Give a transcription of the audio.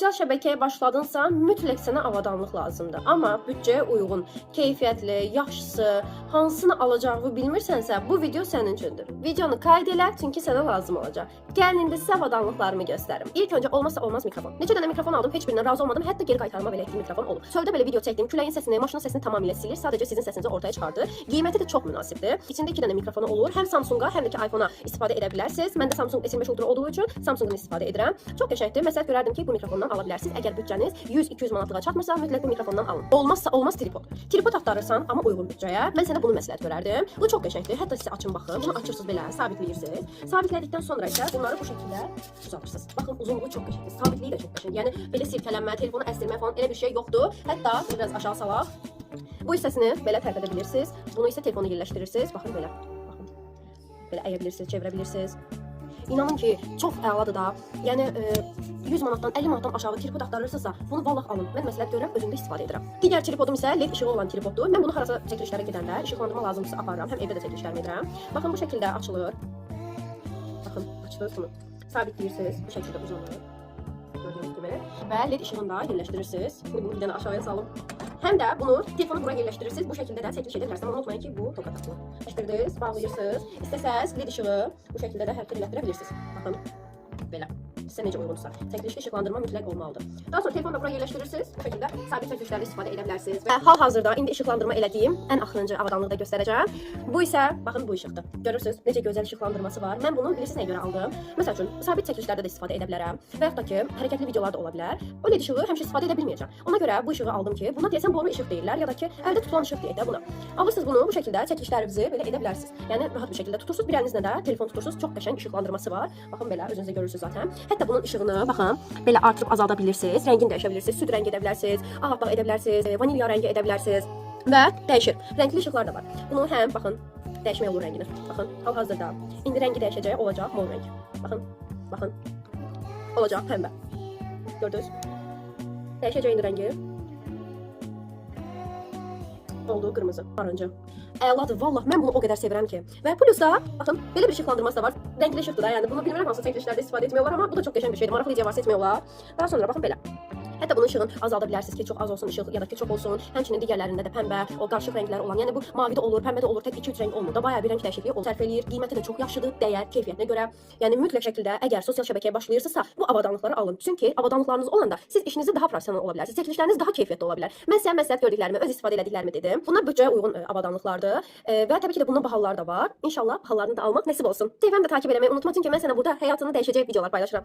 Sosial şəbəkəyə başladınsa, mütləq sənə avadanlıq lazımdır. Amma büdcəyə uyğun, keyfiyyətli, yaxşısı, hansını alacağını bilmirsənsə, bu video sənin üçündür. Videonu qayd elə, çünki sənə lazım olacaq. Gəlin indi sizə avadanlıqlarımı göstərim. İlk öncə olmazsa olmaz mikrofon. Neçə dənə mikrofon aldım, heç birindən razı olmadım. Hətta geri qaytarma belə etdiyim mikrofon olur. Çöldə belə video çəkdim, küləyin səsini, maşının səsini tamamilə silir. Sadəcə sizin səsinizi ortaya çıxardır. Qiyməti də çox münasibdir. İçində 2 dənə mikrofonu olur. Həm Samsunga, həm də ki iPhone-a istifadə edə bilərsiniz. Mən də Samsung S25 Ultra olduğu üçün Samsung'dan istifadə edirəm. Çox qəşəngdir. Məsələn, görərdim ki, bu mikrofondan ala bilərsiniz. Əgər büdcəniz 100-200 manatlığa çatmırsa, mütləq bu mikrofondan alın. Olmazsa olmaz tripod. Tripod axtarırsan, amma uyğun büdcəyə. Mən sənə bunu məsləhət görərdim. Bu çox qəşəngdir. Hətta sizə açın baxın. Bunu açırsınız belə, sabitləyirsiniz. Sabitlədikdən sonra isə bunları bu şəkildə uzadırsınız. Baxın, uzunluğu çox qəşəngdir. Sabitliyi də çox qəşəng. Yəni belə sirkələnmə, telefonu əsdirmə falan elə bir şey yoxdur. Hətta biraz aşağı salaq. Bu hissəsini belə tərpədə bilirsiniz. Bunu isə telefonu yerləşdirirsiniz. Baxın belə. Baxın. Belə əyə bilirsiniz, çevirə bilirsiniz. İnanın ki, çox əladır da. Yəni 100 manatdan 50 manatdan aşağı tripod axtarırsınızsa, bunu vallah alın. Mən məsləhət görürəm, özümdə istifadə edirəm. Digər tripodum isə LED işığı olan tripoddur. Mən bunu harasa çəkilişlərə gedəndə işıqlandırma lazımdırsa aparıram. Həm evdə də çəkilişlərimi edirəm. Baxın, bu şəkildə açılır. Baxın, açılır bunu. Sabitləyirsiniz, bu şəkildə uzanır. Gördüyünüz kimi. Və LED işığını da yerləşdirirsiniz. Bunu bir dənə aşağıya salım. Həm də bunu telefonu bura yerləşdirirsiniz. Bu şəkildə də çəkiliş edə bilərsiniz. Amma unutmayın ki, bu toka taxılı. Çəkdirdiniz, bağlayırsınız. İstəsəz LED işığı bu şəkildə də hərəkət etdirə bilirsiniz. Baxın, belə. Sizə necə uyğunsa. Çəkilişli işıqlandırma mütləq olmalıdır. Daha sonra telefonu da bura yerləşdirirsiniz. Bu şəkildə sabit çəkilişlərdə istifadə edə bilərsiniz. Və hal-hazırda indi işıqlandırma elədiyim ən axırıncı avadanlığı da göstərəcəm. Bu isə baxın bu işıqdır. Görürsüz, necə gözəl işıqlandırması var. Mən bunu bilirsiniz nəyə görə aldım? Məsəl üçün, sabit çəkilişlərdə də istifadə edə bilərəm. Və yaxud da ki, hərəkətli videolar da ola bilər. O LED işığı həmişə istifadə edə bilməyəcəm. Ona görə bu işığı aldım ki, buna deyəsən boru işıq deyirlər ya da ki, əldə tutulan işıq deyək də buna. Alırsınız bunu bu şəkildə çəkilişlərinizi belə edə bilərsiniz. Yəni rahat bir şəkildə tutursunuz, bir əlinizlə də telefon tutursunuz. Çox qəşəng işıqlandırması var. Baxın belə özünüz də görürsüz zaten. Hətta bunun işığını baxın, belə artırıb azalda bilirsiniz. Rəngini dəyişə bilirsiniz. Süd rəngi edə bilərsiniz, ağappaq edə bilərsiniz, vanilya rəngi edə bilərsiniz və dəyişir. Rəngli işıqlar da var. Bunu həm baxın dəyişmək olur rəngini. Baxın, hal-hazırda indi rəngi dəyişəcək, olacaq mor rəng. Baxın, baxın. Olacaq pəmbə. Gördünüz? Dəyişəcək indi rəngi. Oldu qırmızı, narıncı. Əladır, vallah mən bunu o qədər sevirəm ki. Və plus da, baxın, belə bir işıqlandırması da var. Rəngli işıqdır da, yəni bunu bilmirəm hansı çəkilişlərdə istifadə etmək olar, amma bu da çox qəşəng bir şeydir. Maraqlı ideya varsa etmək olar. Daha sonra baxın belə. Hətta bunun işığını azalda bilərsiniz ki, çox az olsun işıq ya da ki, çox olsun. Həmçinin digərlərində də pəmbə, o qarışıq rənglər olan, yəni bu mavi də olur, pəmbə də olur, tək 2-3 rəng olmur da, bayağı bir rəng dəyişikliyi o sərf eləyir. Qiyməti də çox yaxşıdır, dəyər, keyfiyyətinə görə. Yəni mütləq şəkildə əgər sosial şəbəkəyə başlayırsınızsa, bu avadanlıqları alın. Çünki avadanlıqlarınız olanda siz işinizi daha professional ola bilərsiniz. Çəkilişləriniz daha keyfiyyətli ola bilər. Mən sizə məsləhət gördüklərimi, öz istifadə etdiklərimi dedim. Bunlar büdcəyə uyğun avadanlıqlardır. Və təbii ki də bundan bahaları da var. İnşallah bahalarını da almaq nəsib olsun. Səhifəmdə takib etməyi unutma, çünki mən sənə burada həyatını dəyişəcək videolar paylaşıram.